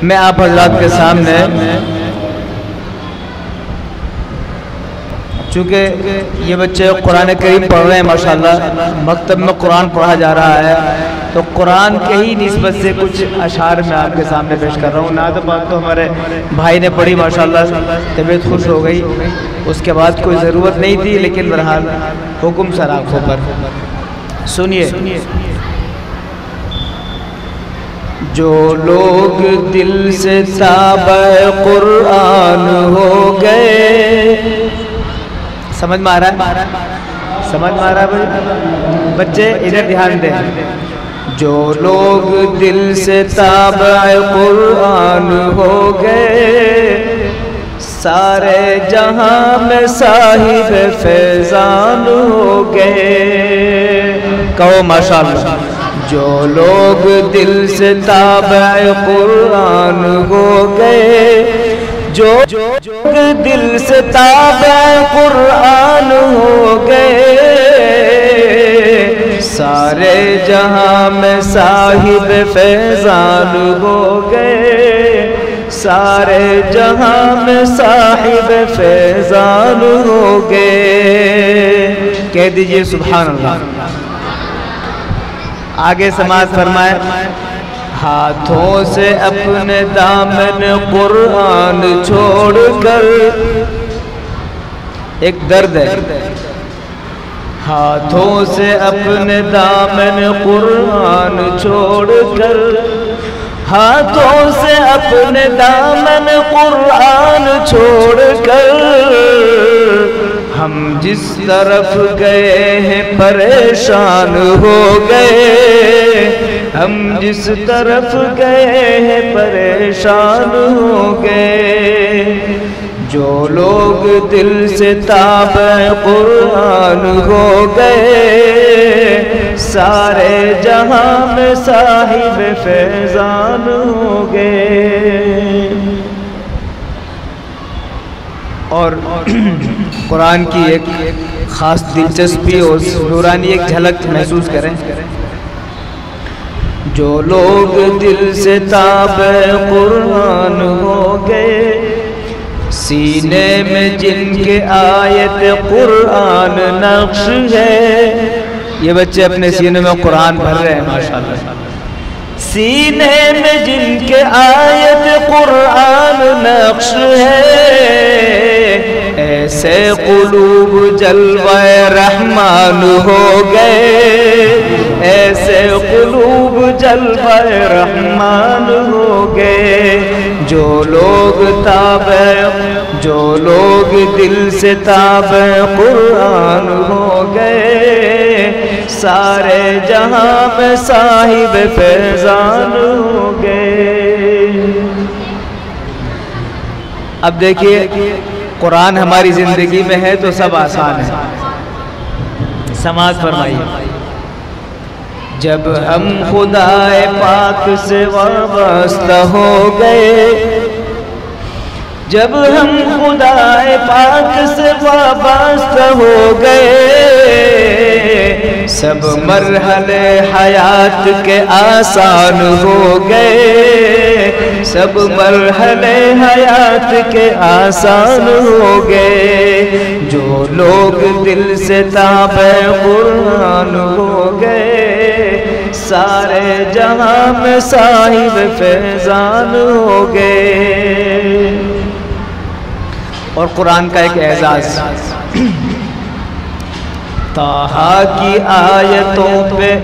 میں آپ حضرات کے سامنے چونکہ یہ بچے قرآن کریم پڑھ رہے ہیں ماشاءاللہ، مکتب میں قرآن پڑھا جا رہا ہے، تو قرآن کے ہی نسبت سے کچھ اشعار میں آپ کے سامنے پیش کر رہا ہوں۔ نعت پاک تو ہمارے بھائی نے پڑھی ماشاءاللہ، طبیعت خوش ہو گئی، اس کے بعد کوئی ضرورت نہیں تھی، لیکن بہرحال حکم سر آنکھوں پر سنیے۔ جو لوگ دل سے تابع قرآن ہو گئے، سمجھ میں آ رہا ہے؟ سمجھ میں آ رہا ہے بچے؟ ادھر دھیان دیں۔ جو لوگ دل سے تابع قرآن ہو گئے، سارے جہاں میں صاحب فیضان ہو گئے۔ کہو ماشاءاللہ۔ جو لوگ دل سے تابع قرآن ہو گئے، جو دل سے تابع قرآن ہو گئے، سارے جہاں میں صاحب فیضان ہو گئے، سارے جہاں میں صاحب فیضان ہو گئے۔ کہہ دیجئے سبحان اللہ۔ آگے سماعت فرمائے۔ ہاتھوں سے اپنے دامن قرآن چھوڑ کر، ایک درد ہے، ہاتھوں سے اپنے دامن قرآن چھوڑ کر، ہاتھوں سے اپنے دامن قرآن چھوڑ کر، ہم جس طرف گئے ہیں پریشان ہو گئے، ہم جس طرف گئے ہیں پریشان ہو گئے۔ جو لوگ دل سے تابع قرآن ہو گئے، سارے جہاں میں صاحب فیضان ہو گئے۔ اور قرآن کی ایک خاص دلچسپی اور نورانی ایک جھلک محسوس کریں۔ جو لوگ دل سے تابع قرآن ہو گئے، سینے میں جن کے آیت قرآن نقش ہے، یہ بچے اپنے سینے میں قرآن بھر رہے ہیں ماشاءاللہ۔ سینے میں جن کے آیت قرآن نقش ہے، ایسے قلوب جلوہ رحمان ہو گئے، ایسے قلوب جلوہ رحمان ہو گئے۔ جو لوگ دل سے تابع قرآن ہو گئے، سارے جہاں میں صاحب فیضان ہو گئے۔ اب دیکھیے قرآن ہماری زندگی میں ہے تو سب آسان ہے۔ سماعت فرمائیے۔ جب ہم خدا پاک سے وابستہ ہو گئے، جب ہم خدا پاک سے وابستہ ہو گئے، سب مرحلے حیات کے آسان ہو گئے، سب مرحلے حیات کے آسان ہو گئے۔ جو لوگ دل سے تابع قرآن ہو گئے، سارے جہاں میں صاحب فیضان ہو گئے۔ اور قرآن کا ایک اعزاز، طٰہٰ کی آیتوں پہ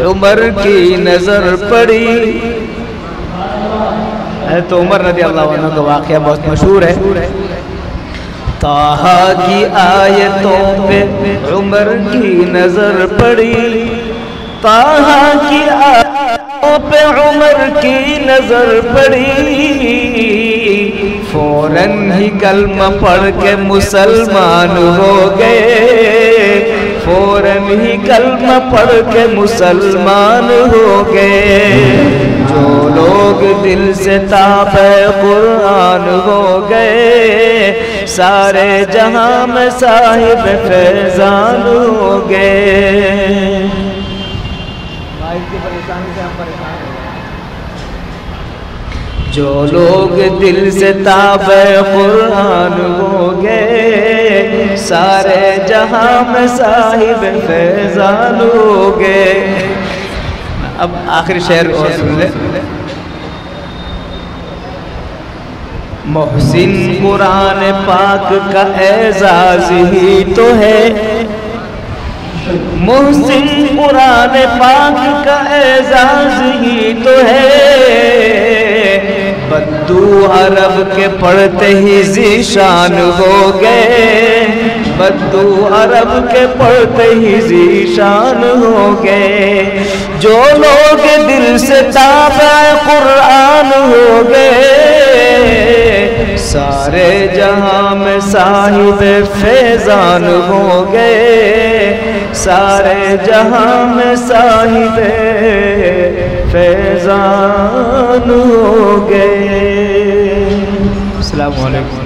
عمر کی نظر پڑی۔ حضرت عمر رضی اللہ عنہ کا واقعہ بہت مشہور ہے۔ طٰہٰ کی آیتوں پہ عمر کی نظر پڑی، طٰہٰ کی آیتوں پہ عمر کی نظر پڑی، فوراً ہی کلمہ پڑھ کے مسلمان ہو گئے، فوراً ہی کلمہ پڑھ کے مسلمان ہو گئے۔ جو لوگ دل سے تابع قرآن ہو گئے، سارے جہاں میں صاحب فیضان ہو گئے۔ جو لوگ دل سے تابع قرآن ہو گئے سارے جہاں میں صاحب فیضان ہو گئے. اب آخری شعر اور سن لیں. محسن قرآن پاک کا اعزاز ہی تو ہے. محسن قرآن پاک کا اعزاز ہی تو ہے. بدو عرب کے پڑھتے ہی ذیشان ہو گئے. بدو عرب کے پڑھتے ہی ذیشان ہو گئے. جو لوگ دل سے تابع قرآن ہو گئے سارے جہاں میں صاحب فیضان ہو گئے. سارے جہاں میں صاحب فیضان ہو گئے. السلام علیکم.